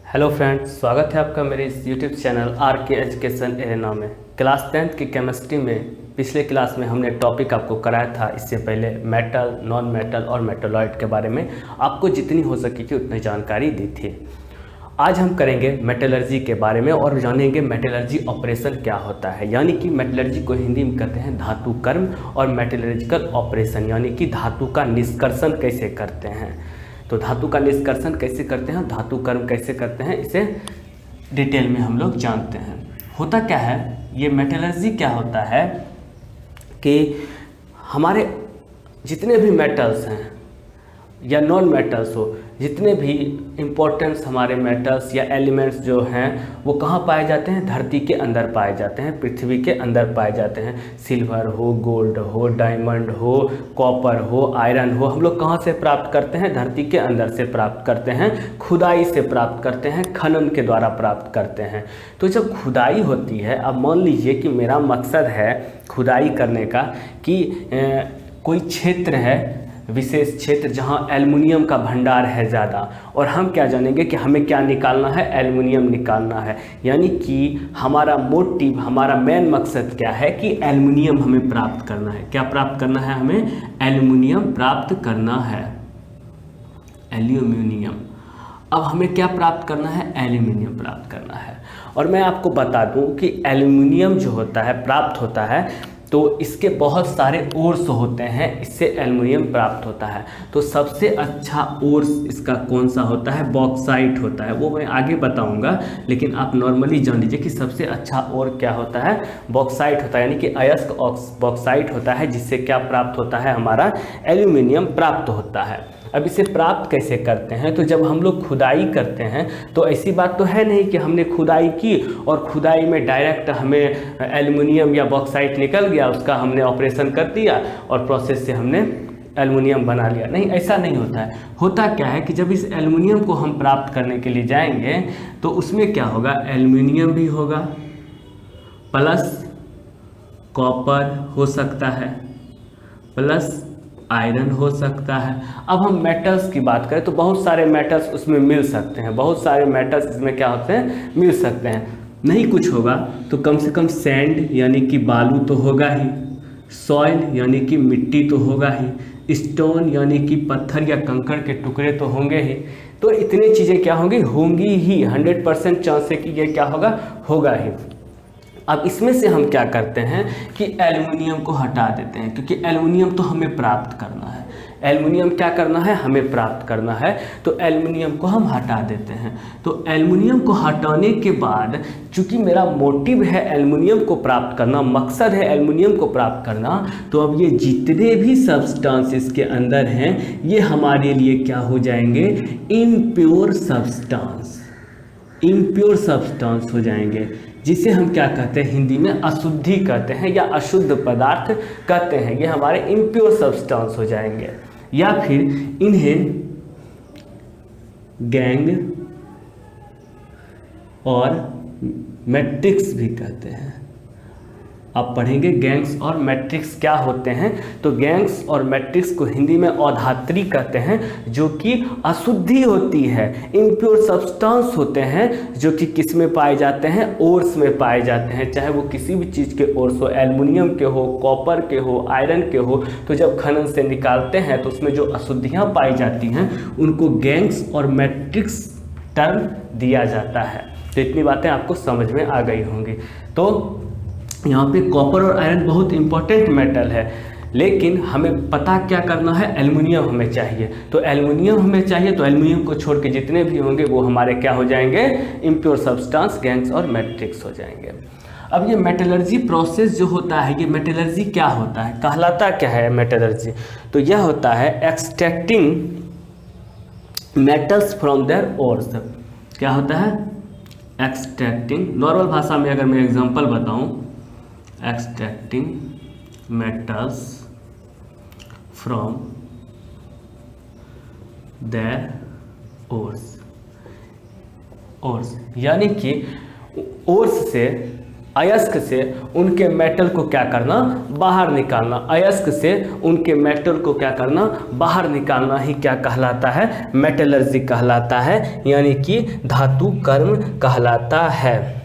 Hello friends, स्वागत है आपका मेरे इस यूट्यूब चैनल आर के एजुकेशन एरेना में। क्लास 10th की केमिस्ट्री में पिछले क्लास में हमने टॉपिक आपको कराया था। इससे पहले मेटल, नॉन मेटल और मेटलॉइड के बारे में आपको जितनी हो सके थी उतनी जानकारी दी थी। आज हम करेंगे मेटलर्जी के बारे में और जानेंगे मेटलर्जी ऑपरेशन क्या होता है। यानी कि मेटलर्जी को हिंदी में कहते हैं धातु कर्म और मेटलर्जिकल ऑपरेशन यानी कि धातु का निष्कर्षण कैसे करते हैं। तो धातु का निष्कर्षण कैसे करते हैं, धातु कर्म कैसे करते हैं, इसे डिटेल में हम लोग जानते हैं। होता क्या है, ये मेटलर्जी क्या होता है कि हमारे जितने भी मेटल्स हैं या नॉन मेटल्स हो, जितने भी इम्पोर्टेंट्स हमारे मेटल्स या एलिमेंट्स जो हैं वो कहाँ पाए जाते हैं, धरती के अंदर पाए जाते हैं, पृथ्वी के अंदर पाए जाते हैं। सिल्वर हो, गोल्ड हो, डायमंड हो, कॉपर हो, आयरन हो, हम लोग कहाँ से प्राप्त करते हैं, धरती के अंदर से प्राप्त करते हैं, खुदाई से प्राप्त करते हैं, खनन के द्वारा प्राप्त करते हैं। तो जब खुदाई होती है, अब मान लीजिए कि मेरा मकसद है खुदाई करने का कि कोई क्षेत्र है, विशेष क्षेत्र जहां एल्युमिनियम का भंडार है ज़्यादा, और हम क्या जानेंगे कि हमें क्या निकालना है, एल्युमिनियम निकालना है। यानी कि हमारा मोटिव, हमारा मेन मकसद क्या है कि एल्युमिनियम हमें प्राप्त करना है। क्या प्राप्त करना है हमें? एल्युमिनियम प्राप्त करना है, एल्युमिनियम। अब हमें क्या प्राप्त करना है? एल्युमिनियम प्राप्त करना है। और मैं आपको बता दूं कि एल्युमिनियम जो होता है, प्राप्त होता है, तो इसके बहुत सारे ओर्स होते हैं, इससे एल्युमिनियम प्राप्त होता है। तो सबसे अच्छा ओर्स इसका कौन सा होता है? बॉक्साइट होता है। वो मैं आगे बताऊंगा, लेकिन आप नॉर्मली जान लीजिए कि सबसे अच्छा ओर क्या होता है? बॉक्साइट होता है, यानी कि अयस्क बॉक्साइट होता है, जिससे क्या प्राप्त होता है? हमारा एल्युमिनियम प्राप्त होता है। अब इसे प्राप्त कैसे करते हैं? तो जब हम लोग खुदाई करते हैं तो ऐसी बात तो है नहीं कि हमने खुदाई की और खुदाई में डायरेक्ट हमें एल्युमिनियम या बॉक्साइट निकल गया, उसका हमने ऑपरेशन कर दिया और प्रोसेस से हमने एल्युमिनियम बना लिया। नहीं, ऐसा नहीं होता है। होता क्या है कि जब इस एल्युमिनियम को हम प्राप्त करने के लिए जाएंगे तो उसमें क्या होगा? एल्युमिनियम भी होगा प्लस कॉपर हो सकता है, प्लस आयरन हो सकता है। अब हम मेटल्स की बात करें तो बहुत सारे मेटल्स उसमें मिल सकते हैं, बहुत सारे मेटल्स इसमें क्या होते हैं? मिल सकते हैं। नहीं कुछ होगा तो कम से कम सैंड यानी कि बालू तो होगा ही, सॉइल यानी कि मिट्टी तो होगा ही, स्टोन यानी कि पत्थर या कंकड़ के टुकड़े तो होंगे ही। तो इतनी चीज़ें क्या होंगी? होंगी ही। 100% चांस है कि ये क्या होगा? होगा ही। अब इसमें से हम क्या करते हैं कि एल्युमिनियम को हटा देते हैं, क्योंकि एल्युमिनियम तो हमें प्राप्त करना है। एल्युमिनियम क्या करना है? हमें प्राप्त करना है। तो एल्युमिनियम को हम हटा देते हैं। तो एल्युमिनियम को हटाने के बाद, चूंकि मेरा मोटिव है एल्युमिनियम को प्राप्त करना, मकसद है एल्युमिनियम को प्राप्त करना, तो अब ये जितने भी सब्सटेंस इसके अंदर हैं ये हमारे लिए क्या हो जाएंगे? इम्प्योर सब्सटेंस, इम्प्योर सब्सटेंस हो जाएंगे, जिसे हम क्या कहते हैं? हिंदी में अशुद्धि कहते हैं या अशुद्ध पदार्थ कहते हैं। ये हमारे इम्प्योर सब्सटेंस हो जाएंगे, या फिर इन्हें गैंग और मैट्रिक्स भी कहते हैं। आप पढ़ेंगे गैंग्स और मैट्रिक्स क्या होते हैं। तो गैंग्स और मैट्रिक्स को हिंदी में अधात्री कहते हैं, जो कि अशुद्धि होती है, इम्प्योर सब्सटेंस होते हैं, जो कि किस में पाए जाते हैं? ओर्स में पाए जाते हैं। चाहे वो किसी भी चीज़ के ओर्स हो, एल्युमिनियम के हो, कॉपर के हो, आयरन के हो, तो जब खनन से निकालते हैं तो उसमें जो अशुद्धियाँ पाई जाती हैं उनको गैंग्स और मैट्रिक्स टर्म दिया जाता है। तो इतनी बातें आपको समझ में आ गई होंगी। तो यहाँ पे कॉपर और आयरन बहुत इंपॉर्टेंट मेटल है, लेकिन हमें पता क्या करना है? एल्युमिनियम हमें चाहिए। तो एल्युमिनियम हमें चाहिए, तो एल्युमिनियम को छोड़ के जितने भी होंगे वो हमारे क्या हो जाएंगे? इम्प्योर सब्सटेंस, गैंग्स और मैट्रिक्स हो जाएंगे। अब ये मेटलर्जी प्रोसेस जो होता है, ये मेटलर्जी क्या होता है, कहलाता क्या है मेटलर्जी? तो यह होता है extracting metals from their ores. क्या होता है? एक्सट्रैक्टिंग, नॉर्मल भाषा में अगर मैं एग्जांपल बताऊं, extracting metals from their ores. Ores यानी कि ओर्स से अयस्क से उनके मेटल को क्या करना, बाहर निकालना। अयस्क से उनके मेटल को क्या करना, बाहर निकालना ही क्या कहलाता है, मेटलर्जी कहलाता है, यानी कि धातु कर्म कहलाता है।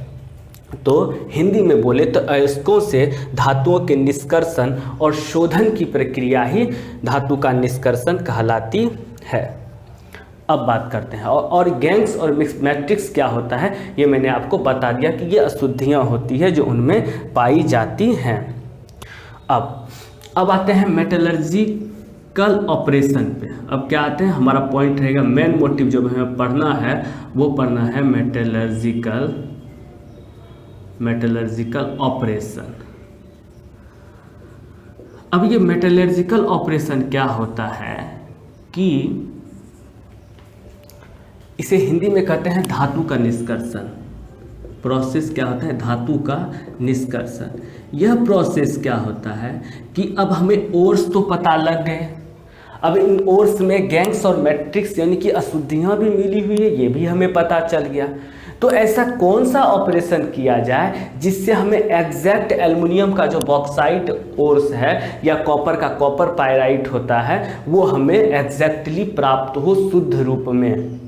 तो हिंदी में बोले तो अयस्कों से धातुओं के निष्कर्षण और शोधन की प्रक्रिया ही धातु का निष्कर्षण कहलाती है। अब बात करते हैं और गैंग्स और मिक्स मैट्रिक्स क्या होता है, ये मैंने आपको बता दिया कि ये अशुद्धियाँ होती है जो उनमें पाई जाती हैं। अब आते हैं मेटलर्जिकल ऑपरेशन पे। अब क्या आते हैं, हमारा पॉइंट रहेगा, मेन मोटिव जो हमें पढ़ना है वो पढ़ना है मेटलर्जिकल ऑपरेशन। अब ये मेटलर्जिकल ऑपरेशन क्या होता है कि इसे हिंदी में कहते हैं धातु का निष्कर्षण। प्रोसेस क्या होता है, धातु का निष्कर्षण। यह प्रोसेस क्या होता है कि अब हमें ओर्स तो पता लग गए, अब इन ओर्स में गैंग्स और मैट्रिक्स यानी कि अशुद्धियाँ भी मिली हुई है, ये भी हमें पता चल गया। तो ऐसा कौन सा ऑपरेशन किया जाए जिससे हमें एग्जैक्ट एल्युमिनियम का जो बॉक्साइट ओर्स है या कॉपर का कॉपर पायराइट होता है वो हमें एग्जैक्टली प्राप्त हो शुद्ध रूप में।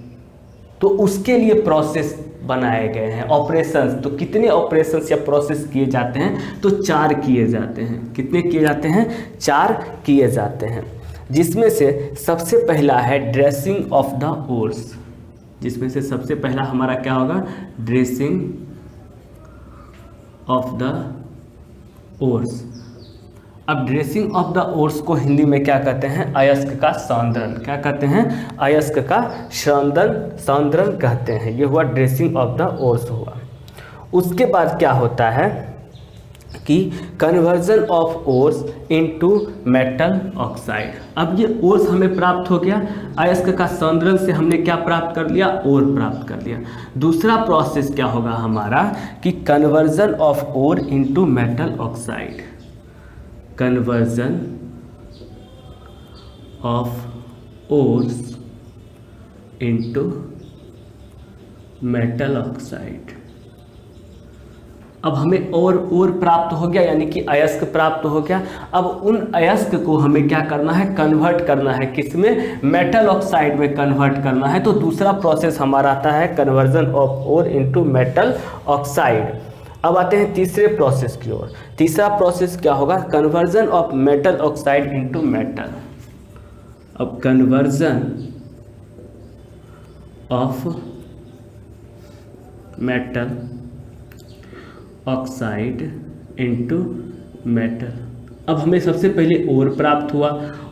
तो उसके लिए प्रोसेस बनाए गए हैं, ऑपरेशंस। तो कितने ऑपरेशंस या प्रोसेस किए जाते हैं, तो 4 किए जाते हैं। कितने किए जाते हैं, 4 किए जाते हैं, जिसमें से सबसे पहला है ड्रेसिंग ऑफ द ओर्स। जिसमें से सबसे पहला हमारा क्या होगा, ड्रेसिंग ऑफ द ओर्स। अब ड्रेसिंग ऑफ द ओर्स को हिंदी में क्या कहते हैं, अयस्क का सौंदर्य। क्या कहते हैं, अयस्क का सौंदर्य कहते हैं। ये हुआ ड्रेसिंग ऑफ द ओर्स हुआ। उसके बाद क्या होता है कि conversion of ores into metal oxide. अब ये ओर्स हमें प्राप्त हो गया, अयस्क का सौंदर्य से हमने क्या प्राप्त कर लिया, ओर प्राप्त कर लिया। दूसरा प्रोसेस क्या होगा हमारा कि conversion of ore into metal oxide. Conversion of ores into metal oxide. अब हमें और प्राप्त हो गया, यानी कि अयस्क प्राप्त हो गया। अब उन अयस्क को हमें क्या करना है, कन्वर्ट करना है, किसमें, मेटल ऑक्साइड में कन्वर्ट करना है। तो दूसरा प्रोसेस हमारा आता है conversion of ore into metal oxide. अब आते हैं तीसरे प्रोसेस की ओर। तीसरा प्रोसेस क्या होगा, conversion of metal oxide into metal. अब conversion of metal oxide into metal. अब हमें सबसे पहले ओर प्राप्त हुआ,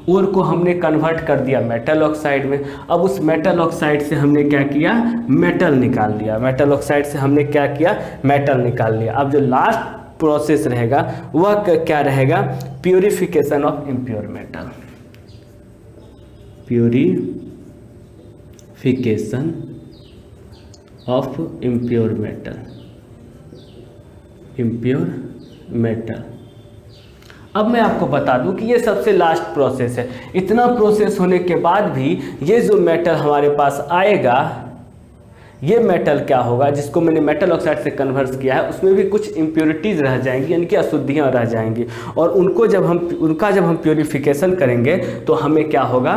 ओर को हमने कन्वर्ट कर दिया मेटल ऑक्साइड में। अब उस मेटल ऑक्साइड से हमने क्या किया, मेटल निकाल दिया। मेटल ऑक्साइड से हमने क्या किया, मेटल निकाल लिया। अब जो लास्ट प्रोसेस रहेगा वह क्या रहेगा, purification of impure metal. Purification of impure metal. अब मैं आपको बता दूं कि ये सबसे लास्ट प्रोसेस है। इतना प्रोसेस होने के बाद भी ये जो मेटल हमारे पास आएगा, ये मेटल क्या होगा, जिसको मैंने मेटल ऑक्साइड से कन्वर्ट किया है, उसमें भी कुछ इम्प्योरिटीज़ रह जाएंगी, यानी कि अशुद्धियाँ रह जाएंगी। और उनको जब हम प्योरीफिकेशन करेंगे तो हमें क्या होगा,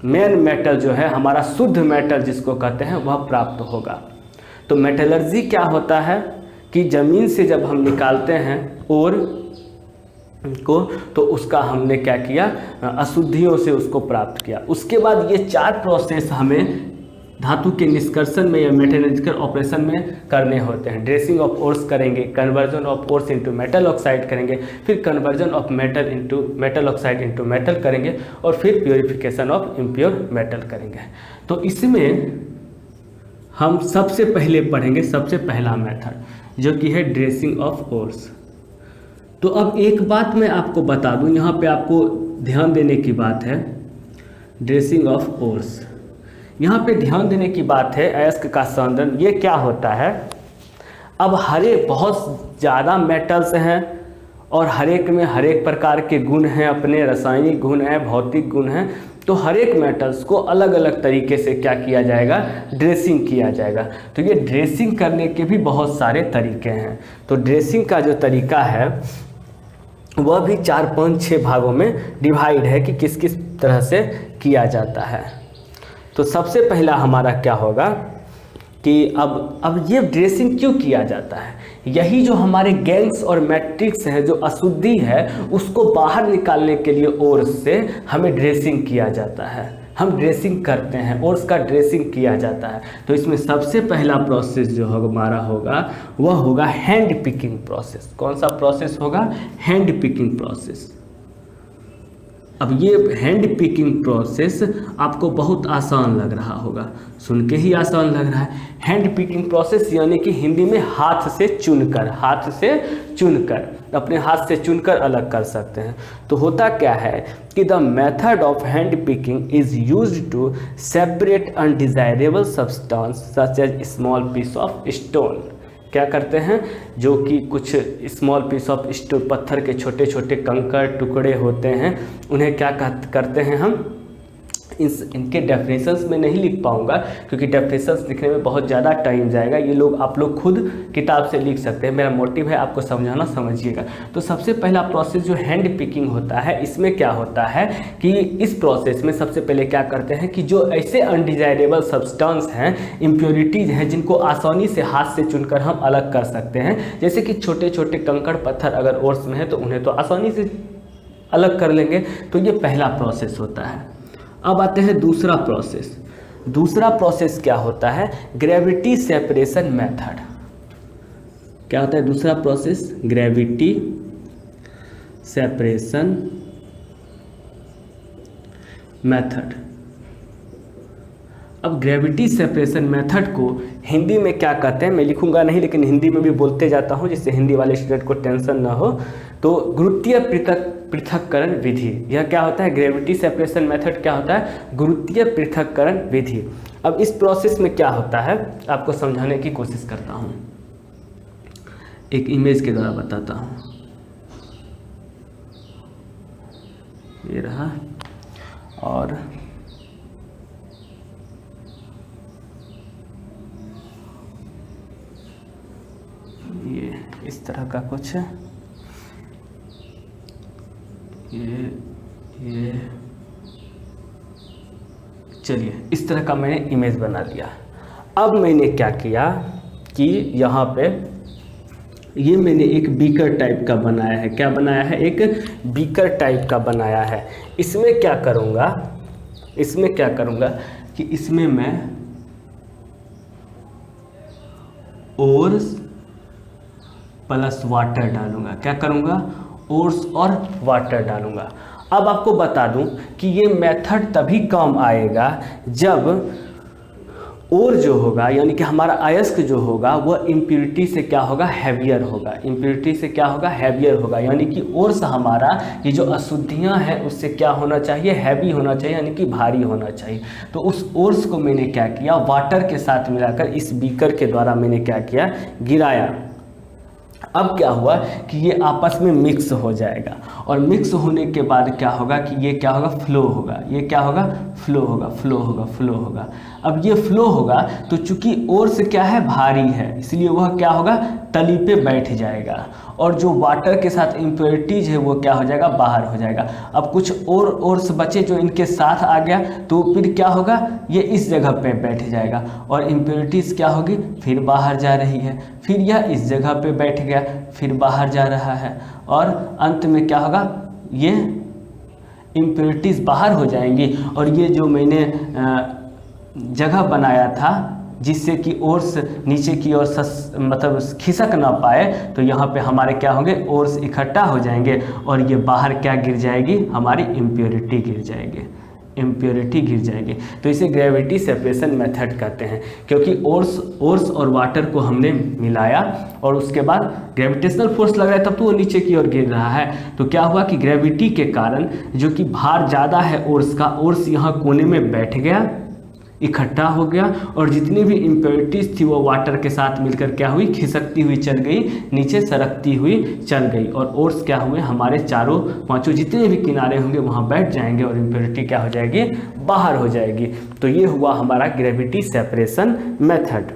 मेन मेटल जो है हमारा शुद्ध मेटल जिसको कहते हैं वह प्राप्त होगा। तो मेटलर्जी क्या होता है कि ज़मीन से जब हम निकालते हैं ओर को, तो उसका हमने क्या किया, अशुद्धियों से उसको प्राप्त किया। उसके बाद ये 4 प्रोसेस हमें धातु के निष्कर्षण में या मेटलर्जिकल ऑपरेशन में करने होते हैं। ड्रेसिंग ऑफ ओर्स करेंगे, conversion of ores into metal oxide करेंगे, फिर conversion of metal into metal oxide into metal करेंगे, और फिर प्योरीफिकेशन ऑफ इम्प्योर मेटल करेंगे। तो इसमें हम सबसे पहले पढ़ेंगे सबसे पहला मेथड जो कि है ड्रेसिंग ऑफ ओर्स। तो अब एक बात मैं आपको बता दूं, यहाँ पे आपको ध्यान देने की बात है। ड्रेसिंग ऑफ ओर्स, यहाँ पे ध्यान देने की बात है। अयस्क का सौंदर्य, ये क्या होता है, अब हरे बहुत ज़्यादा मेटल्स हैं और हर एक में हर एक प्रकार के गुण हैं, अपने रासायनिक गुण हैं, भौतिक गुण हैं। तो हर एक मेटल्स को अलग अलग तरीके से क्या किया जाएगा, ड्रेसिंग किया जाएगा। तो ये ड्रेसिंग करने के भी बहुत सारे तरीके हैं। तो ड्रेसिंग का जो तरीका है वह भी 4, 5, 6 भागों में डिवाइड है कि किस किस तरह से किया जाता है। तो सबसे पहला हमारा क्या होगा कि अब ये ड्रेसिंग क्यों किया जाता है, यही जो हमारे गैंग्स और मैट्रिक्स है, जो अशुद्धि है, उसको बाहर निकालने के लिए ओर्स से हमें ड्रेसिंग किया जाता है। हम ड्रेसिंग करते हैं, ओर्स का ड्रेसिंग किया जाता है। तो इसमें सबसे पहला प्रोसेस जो हमारा होगा वह होगा हैंड पिकिंग प्रोसेस। कौन सा प्रोसेस होगा, हैंड पिकिंग प्रोसेस। अब ये हैंड पिकिंग प्रोसेस आपको बहुत आसान लग रहा होगा, सुन के ही आसान लग रहा है। हैंड पिकिंग प्रोसेस यानी कि हिंदी में हाथ से चुनकर, हाथ से चुनकर, अपने हाथ से चुनकर अलग कर सकते हैं। तो होता क्या है कि the method of hand picking is used to separate undesirable substance such as small piece of stone. क्या करते हैं, जो कि कुछ स्मॉल पीस ऑफ स्टोन, पत्थर के छोटे छोटे कंकड़ टुकड़े होते हैं, उन्हें क्या करते हैं हम, इनके डेफिनेशंस में नहीं लिख पाऊंगा क्योंकि डेफिनेशंस लिखने में बहुत ज़्यादा टाइम जाएगा। ये लोग आप लोग खुद किताब से लिख सकते हैं, मेरा मोटिव है आपको समझाना, समझिएगा। तो सबसे पहला प्रोसेस जो हैंड पिकिंग होता है, इसमें क्या होता है कि इस प्रोसेस में सबसे पहले क्या करते हैं कि जो ऐसे अनडिजायरेबल सब्सटेंस हैं, इम्प्योरिटीज़ हैं, जिनको आसानी से हाथ से चुनकर हम अलग कर सकते हैं, जैसे कि छोटे छोटे कंकड़ पत्थर अगर ओर्स में है तो उन्हें तो आसानी से अलग कर लेंगे। तो ये पहला प्रोसेस होता है। अब आते हैं दूसरा प्रोसेस। दूसरा प्रोसेस क्या होता है, ग्रेविटी सेपरेशन मेथड। क्या होता है दूसरा प्रोसेस, ग्रेविटी सेपरेशन मेथड। अब ग्रेविटी सेपरेशन मेथड को हिंदी में क्या कहते हैं, मैं लिखूंगा नहीं लेकिन हिंदी में भी बोलते जाता हूं जिससे हिंदी वाले स्टूडेंट को टेंशन ना हो। तो गुरुत्वीय पृथक्करण विधि, यह क्या होता है, ग्रेविटी सेपरेशन मेथड क्या होता है, गुरुत्वीय पृथक्करण विधि। अब इस प्रोसेस में क्या होता है आपको समझाने की कोशिश करता हूं, एक इमेज के द्वारा बताता हूं। ये रहा, और ये इस तरह का कुछ है, ये चलिए इस तरह का मैंने इमेज बना लिया। अब मैंने क्या किया कि यहाँ पे ये मैंने एक बीकर टाइप का बनाया है। क्या बनाया है, एक बीकर टाइप का बनाया है। इसमें क्या करूँगा, इसमें क्या करूँगा कि इसमें मैं ओर्स प्लस वाटर डालूंगा। क्या करूँगा, ओर्स और वाटर डालूंगा। अब आपको बता दूं कि ये मेथड तभी काम आएगा जब ओर जो होगा यानी कि हमारा अयस्क जो होगा वह इम्प्योरिटी से क्या होगा, हैवियर होगा। इम्प्योरिटी से क्या होगा, हैवियर होगा, यानी कि ओर्स हमारा ये जो अशुद्धियां हैं उससे क्या होना चाहिए, हैवी होना चाहिए, यानी कि भारी होना चाहिए। तो उस ओर्स को मैंने क्या किया, वाटर के साथ मिलाकर इस बीकर के द्वारा मैंने क्या किया, गिराया। अब क्या हुआ कि ये आपस में मिक्स हो जाएगा, और मिक्स होने के बाद क्या होगा कि ये क्या होगा, फ्लो होगा। ये क्या होगा, फ्लो होगा, फ्लो होगा, फ्लो होगा। अब ये फ्लो होगा तो चूंकि ओर्स क्या है, भारी है, इसलिए वह क्या होगा, तली पे बैठ जाएगा, और जो वाटर के साथ इम्प्योरिटीज है वो क्या हो जाएगा, बाहर हो जाएगा। अब कुछ और ओर्स बचे जो इनके साथ आ गया तो फिर क्या होगा, ये इस जगह पे बैठ जाएगा, और इम्प्योरिटीज क्या होगी, फिर बाहर जा रही है, फिर यह इस जगह पे बैठ गया, फिर बाहर जा रहा है, और अंत में क्या होगा, ये इम्प्योरिटीज बाहर हो जाएंगी। और ये जो मैंने जगह बनाया था जिससे कि ओर्स नीचे की ओर मतलब खिसक ना पाए, तो यहाँ पे हमारे क्या होंगे, ओर्स इकट्ठा हो जाएंगे, और ये बाहर क्या गिर जाएगी, हमारी इम्प्योरिटी गिर जाएगी, इम्प्योरिटी गिर जाएगी। तो इसे ग्रेविटी सेपरेशन मेथड कहते हैं, क्योंकि ओर्स और वाटर को हमने मिलाया और उसके बाद ग्रेविटेशनल फोर्स लग रहा है, तब तो वो नीचे की ओर गिर रहा है। तो क्या हुआ कि ग्रेविटी के कारण जो कि भार ज़्यादा है ओर्स का, ओर्स यहाँ कोने में बैठ गया, इकट्ठा हो गया और जितनी भी इम्प्योरिटीज़ थी वो वाटर के साथ मिलकर क्या हुई, खिसकती हुई चल गई, नीचे सरकती हुई चल गई, और ओर्स क्या हुए, हमारे चारों पांचों जितने भी किनारे होंगे वहाँ बैठ जाएंगे और इम्प्योरिटी क्या हो जाएगी, बाहर हो जाएगी। तो ये हुआ हमारा ग्रेविटी सेपरेशन मेथड।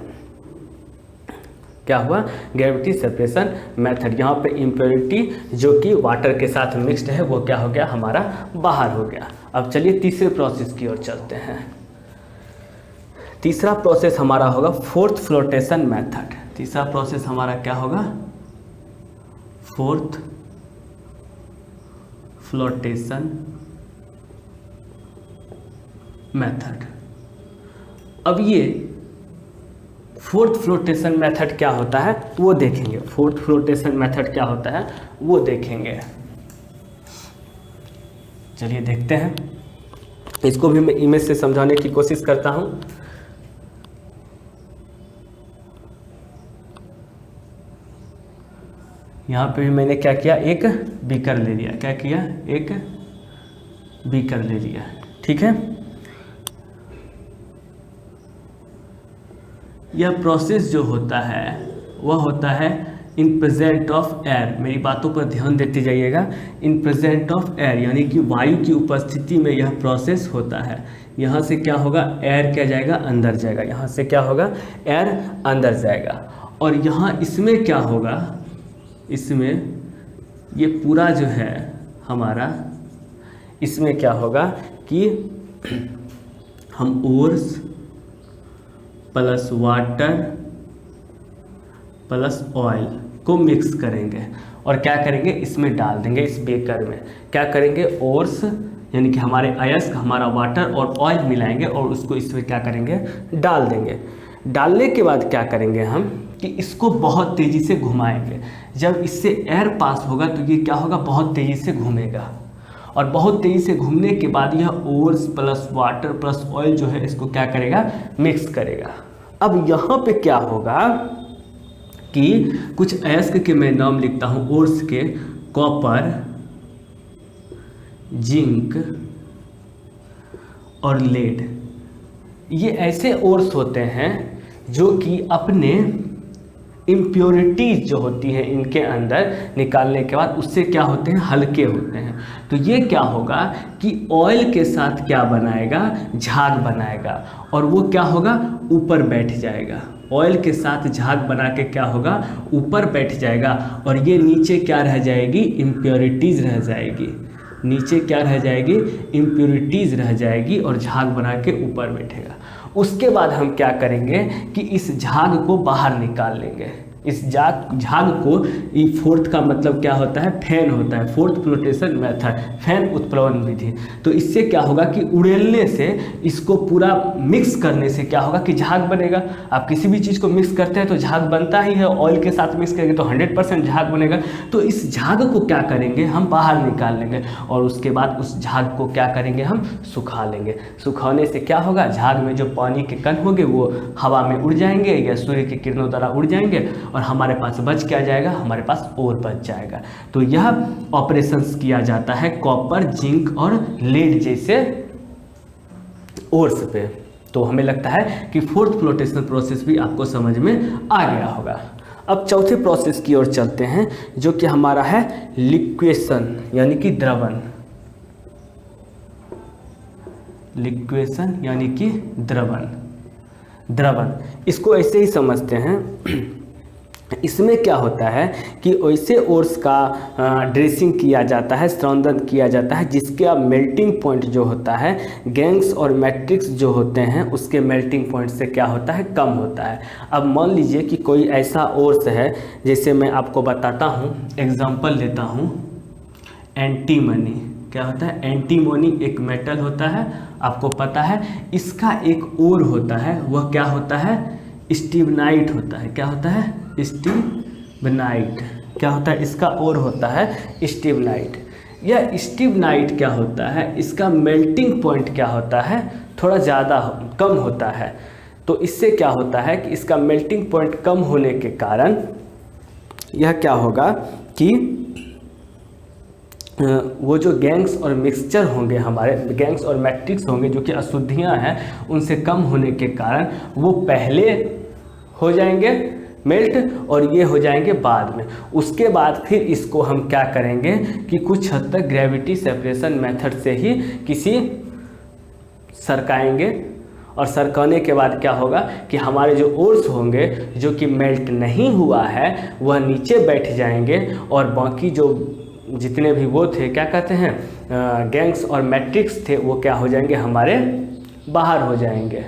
क्या हुआ, ग्रेविटी सेपरेशन मेथड। यहाँ पे इम्प्योरिटी जो कि वाटर के साथ मिक्स्ड है वो क्या हो गया, हमारा बाहर हो गया। अब चलिए तीसरे प्रोसेस की ओर चलते हैं। तीसरा प्रोसेस हमारा होगा फोर्थ फ्लोटेशन मेथड। तीसरा प्रोसेस हमारा क्या होगा, फोर्थ फ्लोटेशन मेथड। अब ये फोर्थ फ्लोटेशन मेथड क्या होता है वो देखेंगे। फोर्थ फ्लोटेशन मेथड क्या होता है वो देखेंगे। चलिए देखते हैं, इसको भी मैं इमेज से समझाने की कोशिश करता हूं। यहाँ पे भी मैंने क्या किया, एक बीकर ले लिया। क्या किया, एक बीकर ले लिया, ठीक है। यह प्रोसेस जो होता है वह होता है इन प्रेजेंट ऑफ एयर। मेरी बातों पर ध्यान देते जाइएगा। इन प्रेजेंट ऑफ एयर यानी कि वायु की उपस्थिति में यह प्रोसेस होता है। यहाँ से क्या होगा, एयर क्या जाएगा, अंदर जाएगा। यहाँ से क्या होगा, एयर अंदर जाएगा। और यहाँ इसमें क्या होगा, इसमें ये पूरा जो है हमारा, इसमें क्या होगा कि हम ores plus water plus oil को मिक्स करेंगे और क्या करेंगे, इसमें डाल देंगे। इस बेकर में क्या करेंगे, ओर्स यानी कि हमारे अयस्क, हमारा वाटर और ऑयल मिलाएंगे और उसको इसमें क्या करेंगे, डाल देंगे। डालने के बाद क्या करेंगे हम कि इसको बहुत तेज़ी से घुमाएंगे। जब इससे एयर पास होगा तो ये क्या होगा, बहुत तेज़ी से घूमेगा और बहुत तेज़ी से घूमने के बाद यह ores plus water plus oil जो है इसको क्या करेगा, मिक्स करेगा। अब यहाँ पे क्या होगा कि कुछ अयस्क के मैं नाम लिखता हूँ ओर्स के, कॉपर, जिंक और लेड। ये ऐसे ओर्स होते हैं जो कि अपने इम्प्योरिटीज़ जो होती हैं इनके अंदर निकालने के बाद उससे क्या होते हैं, हल्के होते हैं। तो ये क्या होगा कि ऑयल के साथ क्या बनाएगा, झाग बनाएगा और वो क्या होगा, ऊपर बैठ जाएगा। ऑयल के साथ झाग बना के क्या होगा, ऊपर बैठ जाएगा और ये नीचे क्या रह जाएगी, इम्प्योरिटीज़ रह जाएगी। नीचे क्या रह जाएगी, इम्प्योरिटीज़ रह जाएगी और झाग बना के ऊपर बैठेगा। उसके बाद हम क्या करेंगे कि इस झाग को बाहर निकाल लेंगे। इस झाग को, ये फोर्थ का मतलब क्या होता है, फैन होता है। फोर्थ फ्लोटेशन मेथड, फैन उत्प्लवन विधि। तो इससे क्या होगा कि उड़ेलने से, इसको पूरा मिक्स करने से क्या होगा कि झाग बनेगा। आप किसी भी चीज़ को मिक्स करते हैं तो झाग बनता ही है। ऑयल के साथ मिक्स करेंगे तो 100% झाग बनेगा। तो इस झाग को क्या करेंगे, हम बाहर निकाल लेंगे और उसके बाद उस झाग को क्या करेंगे, हम सुखा लेंगे। सुखाने से क्या होगा, झाग में जो पानी के कण होंगे वो हवा में उड़ जाएंगे या सूर्य की किरणों द्वारा उड़ जाएंगे और हमारे पास बच क्या जाएगा, हमारे पास और बच जाएगा। तो यह ऑपरेशंस किया जाता है कॉपर, जिंक और लेड जैसे ओर्स पे। तो हमें लगता है कि फोर्थ फ्लोटेशन प्रोसेस भी आपको समझ में आ गया होगा। अब चौथे प्रोसेस की ओर चलते हैं जो कि हमारा है लिक्वेशन यानी कि द्रवन। लिक्वेशन यानी कि द्रवन इसको ऐसे ही समझते हैं। इसमें क्या होता है कि वैसे ओर्स का ड्रेसिंग किया जाता है, संवर्धन किया जाता है जिसका मेल्टिंग पॉइंट जो होता है गैंग्स और मैट्रिक्स जो होते हैं उसके मेल्टिंग पॉइंट से क्या होता है, कम होता है। अब मान लीजिए कि कोई ऐसा ओर्स है, जैसे मैं आपको बताता हूँ, एग्जांपल लेता हूँ एंटीमनी। क्या होता है, एंटीमनी एक मेटल होता है, आपको पता है। इसका एक ओर होता है, वह क्या होता है, स्टिबनाइट होता है। क्या होता है, स्टिबनाइट। क्या होता है, इसका ओर होता है स्टिबनाइट। यह स्टिबनाइट क्या होता है, इसका मेल्टिंग पॉइंट क्या होता है, थोड़ा ज़्यादा कम होता है। तो इससे क्या होता है कि इसका मेल्टिंग पॉइंट कम होने के कारण यह क्या होगा कि वो जो गैंग्स और मिक्सचर होंगे, हमारे गैंग्स और मैट्रिक्स होंगे जो कि अशुद्धियाँ हैं, उनसे कम होने के कारण वो पहले हो जाएंगे मेल्ट और ये हो जाएंगे बाद में। उसके बाद फिर इसको हम क्या करेंगे कि कुछ हद तक ग्रेविटी सेपरेशन मेथड से ही किसी सरकाएंगे, और सरकाने के बाद क्या होगा कि हमारे जो ओर्स होंगे जो कि मेल्ट नहीं हुआ है वह नीचे बैठ जाएंगे, और बाकी जो जितने भी वो थे क्या कहते हैं गैंग्स और मैट्रिक्स थे वो क्या हो जाएंगे हमारे बाहर हो जाएंगे,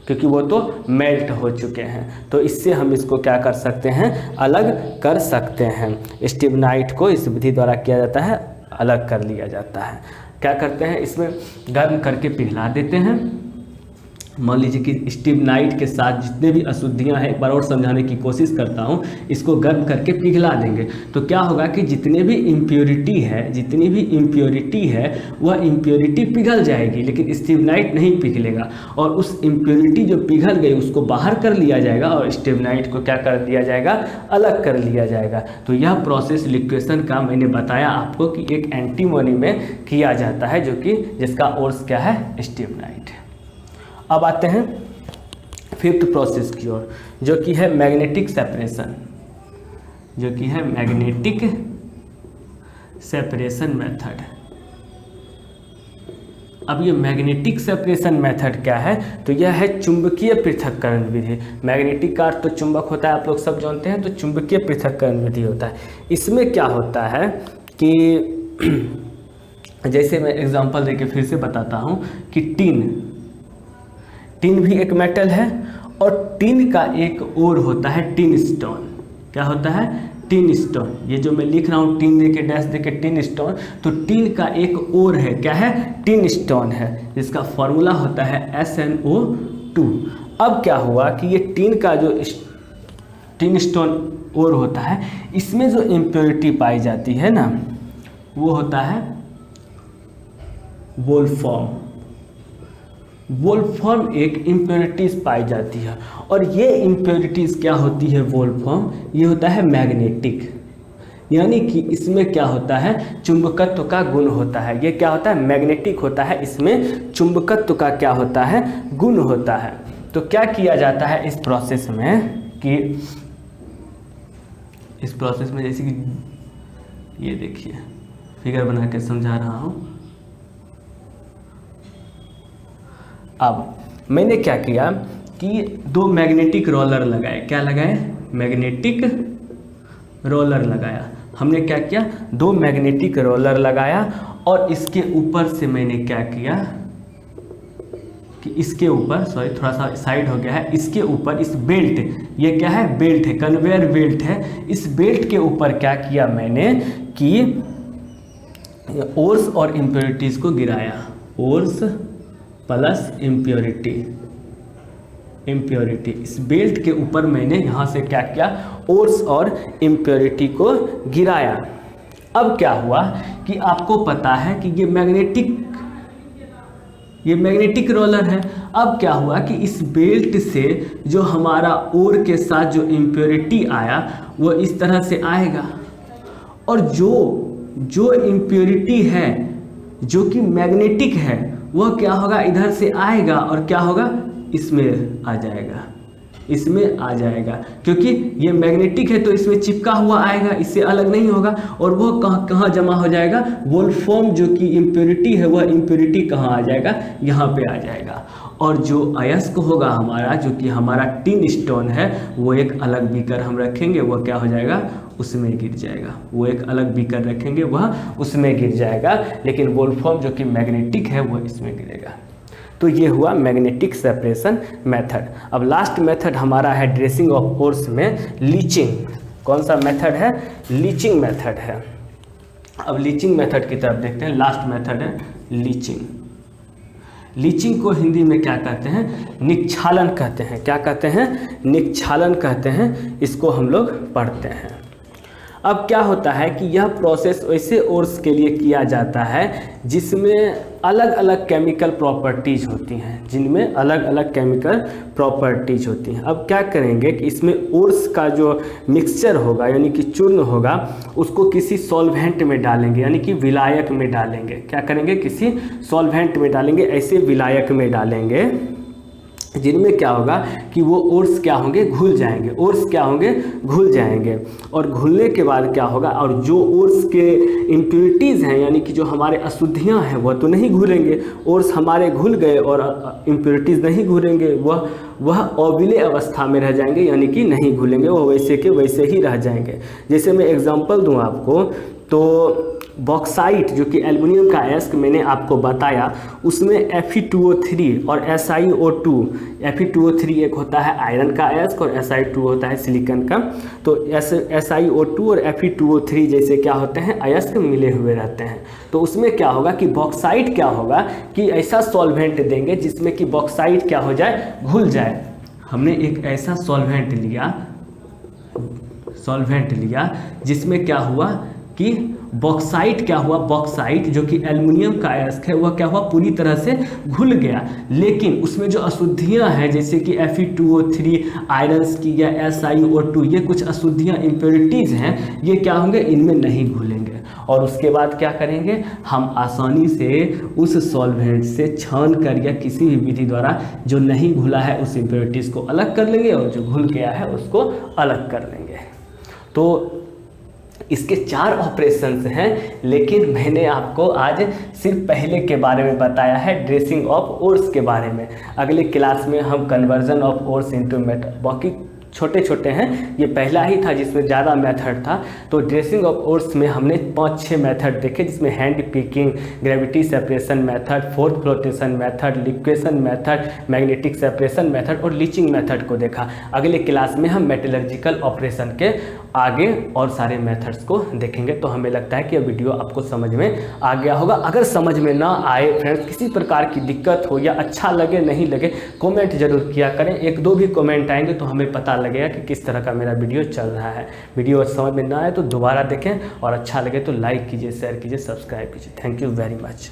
क्योंकि वो तो मेल्ट हो चुके हैं। तो इससे हम इसको क्या कर सकते हैं, अलग कर सकते हैं। स्टिबनाइट को इस विधि द्वारा किया जाता है, अलग कर लिया जाता है। क्या करते हैं, इसमें गर्म करके पिघला देते हैं। मान लीजिए कि स्टिबनाइट के साथ जितने भी अशुद्धियां हैं, एक बार और समझाने की कोशिश करता हूं, इसको गर्म करके पिघला देंगे तो क्या होगा कि जितनी भी इम्प्योरिटी है वह इम्प्योरिटी पिघल जाएगी, लेकिन स्टिबनाइट नहीं पिघलेगा, और उस इम्प्योरिटी जो पिघल गई उसको बाहर कर लिया जाएगा और स्टिबनाइट को क्या कर दिया जाएगा, अलग कर लिया जाएगा। तो यह प्रोसेस लिक्वेशन का मैंने बताया आपको कि एक एंटीमोनी में किया जाता है, जो कि जिसका ओर्स क्या है, स्टिबनाइट। अब आते हैं फिफ्थ प्रोसेस की ओर, जो कि है मैग्नेटिक सेपरेशन, मेथड। अब ये मैग्नेटिक सेपरेशन मेथड क्या है, तो यह है चुंबकीय पृथक्करण विधि। मैग्नेटिक का अर्थ तो चुंबक होता है, आप लोग सब जानते हैं, तो चुंबकीय पृथक्करण विधि होता है। इसमें क्या होता है कि जैसे मैं एग्जांपल देके फिर से बताता हूँ कि टिन भी एक मेटल है, और टिन का एक और होता है टिन स्टोन। क्या होता है, टिन स्टोन। ये जो मैं लिख रहा हूँ टिन देके डैश देके टिन स्टोन, तो टिन का एक और है, क्या है, टिन स्टोन है, जिसका फॉर्मूला होता है SnO2। अब क्या हुआ कि ये टिन का जो टिन स्टोन और होता है, इसमें जो इम्प्योरिटी पाई जाती है ना, वो होता है वोल्फ्राम एक इम्प्योरिटीज़ पाई जाती है, और ये इम्प्योरिटीज़ क्या होती है, वोल्फ्राम, ये होता है मैग्नेटिक, यानी कि इसमें क्या होता है, चुंबकत्व का गुण होता है। ये क्या होता है, मैग्नेटिक होता है, इसमें चुंबकत्व का क्या होता है, गुण होता है। तो क्या किया जाता है इस प्रोसेस में कि जैसे कि ये देखिए फिगर बना के समझा रहा हूँ। अब मैंने क्या किया कि 2 मैग्नेटिक रोलर लगाए। क्या लगाए, मैग्नेटिक रोलर लगाया। हमने क्या किया, 2 मैग्नेटिक रोलर लगाया, और इसके ऊपर से मैंने क्या किया कि इसके ऊपर, सॉरी थोड़ा सा साइड हो गया है, इसके ऊपर इस बेल्ट, ये क्या है, बेल्ट है, कन्वेयर बेल्ट है, इस बेल्ट के ऊपर क्या किया मैंने कि ओर्स और इम्प्योरिटीज़ को गिराया। ओर्स प्लस इम्प्योरिटी, इस बेल्ट के ऊपर मैंने यहाँ से क्या किया, ओर्स और इम्प्योरिटी को गिराया। अब क्या हुआ कि आपको पता है कि ये मैग्नेटिक रोलर है। अब क्या हुआ कि इस बेल्ट से जो हमारा ओर के साथ जो इम्प्योरिटी आया वो इस तरह से आएगा, और जो इम्प्योरिटी है जो कि मैग्नेटिक है वह क्या होगा, इधर से आएगा और क्या होगा, इसमें आ जाएगा, क्योंकि ये मैग्नेटिक है तो इसमें चिपका हुआ आएगा, इससे अलग नहीं होगा। और वो कहाँ जमा हो जाएगा, वोल्फ्राम जो कि इम्प्योरिटी है वह इम्प्योरिटी कहाँ आ जाएगा, यहाँ पे आ जाएगा। और जो अयस्क होगा हमारा, जो कि हमारा टिन स्टोन है, वो एक अलग बीकर हम रखेंगे, वह क्या हो जाएगा, उसमें गिर जाएगा। वो एक अलग बीकर रखेंगे, वह उसमें गिर जाएगा, लेकिन वोल्फ्राम जो कि मैग्नेटिक है वह इसमें गिरेगा। तो ये हुआ मैग्नेटिक सेपरेशन मेथड। अब लास्ट मेथड हमारा है ड्रेसिंग ऑफ ओर्स में लीचिंग। कौन सा मेथड है, लीचिंग मेथड है। अब लीचिंग मेथड की तरफ देखते हैं। लास्ट मेथड है लीचिंग। लीचिंग को हिंदी में क्या कहते हैं, निक्षालन कहते हैं। क्या कहते हैं, निक्षालन कहते हैं। इसको हम लोग पढ़ते हैं। अब क्या होता है कि यह प्रोसेस वैसे ओर्स के लिए किया जाता है जिसमें अलग अलग केमिकल प्रॉपर्टीज़ होती हैं, जिनमें अलग अलग केमिकल प्रॉपर्टीज़ होती हैं। अब क्या करेंगे कि इसमें ओर्स का जो मिक्सचर होगा यानी कि चूर्ण होगा उसको किसी सॉल्वेंट में डालेंगे, यानी कि विलायक में डालेंगे। क्या करेंगे, किसी सॉल्वेंट में डालेंगे, ऐसे विलायक में डालेंगे जिनमें क्या होगा कि वो ओर्स क्या होंगे, घुल जाएंगे। ओर्स क्या होंगे, घुल जाएंगे। और घुलने के बाद क्या होगा, और जो ओर्स के इम्प्योरिटीज़ हैं यानी कि जो हमारे अशुद्धियां हैं वह तो नहीं घुलेंगे। ओर्स हमारे घुल गए और इम्प्योरिटीज़ नहीं घुलेंगे, वह अविले अवस्था में रह जाएंगे, यानी कि नहीं घुलेंगे, वो वैसे के वैसे ही रह जाएंगे। जैसे मैं एग्जांपल दूं आपको, तो बॉक्साइट जो कि एल्युमिनियम का अयस्क मैंने आपको बताया, उसमें Fe2O3 और SiO2, Fe2O3 एक होता है आयरन का अयस्क और SiO2 होता है सिलिकॉन का। तो SiO2 और Fe2O3 जैसे क्या होते हैं, अयस्क मिले हुए रहते हैं। तो उसमें क्या होगा कि बॉक्साइट क्या होगा कि ऐसा सॉल्वेंट देंगे जिसमें कि बॉक्साइट क्या हो जाए, घुल जाए। हमने एक ऐसा सॉल्वेंट लिया जिसमें क्या हुआ कि बॉक्साइट क्या हुआ, बॉक्साइट जो कि एल्युमिनियम का अयस्क है वह क्या हुआ, पूरी तरह से घुल गया। लेकिन उसमें जो अशुद्धियां हैं जैसे कि Fe2O3 आयरन्स की या SiO2, ये कुछ अशुद्धियां इम्प्योरिटीज़ हैं, ये क्या होंगे, इनमें नहीं घुलेंगे। और उसके बाद क्या करेंगे, हम आसानी से उस सॉल्वेंट से छान कर या किसी भी विधि द्वारा जो नहीं घुला है उस इम्प्योरिटीज़ को अलग कर लेंगे और जो घुल गया है उसको अलग कर लेंगे। तो इसके 4 ऑपरेशंस हैं, लेकिन मैंने आपको आज सिर्फ पहले के बारे में बताया है, ड्रेसिंग ऑफ ओर्स के बारे में। अगले क्लास में हम conversion of ores into metal, बाकी छोटे छोटे हैं, ये पहला ही था जिसमें ज़्यादा मेथड था। तो ड्रेसिंग ऑफ ओर्स में हमने 5-6 मेथड देखे, जिसमें hand picking, gravity separation method, fourth flotation method, liquation method, magnetic separation method और लीचिंग मेथड को देखा। अगले क्लास में हम मेटलर्जिकल ऑपरेशन के आगे और सारे मेथड्स को देखेंगे। तो हमें लगता है कि यह वीडियो आपको समझ में आ गया होगा। अगर समझ में ना आए फ्रेंड्स, किसी प्रकार की दिक्कत हो या अच्छा लगे नहीं लगे, कमेंट जरूर किया करें। 1-2 भी कमेंट आएंगे तो हमें पता लगेगा कि किस तरह का मेरा वीडियो चल रहा है। वीडियो समझ में ना आए तो दोबारा देखें और अच्छा लगे तो लाइक कीजिए, शेयर कीजिए, सब्सक्राइब कीजिए। Thank you very much.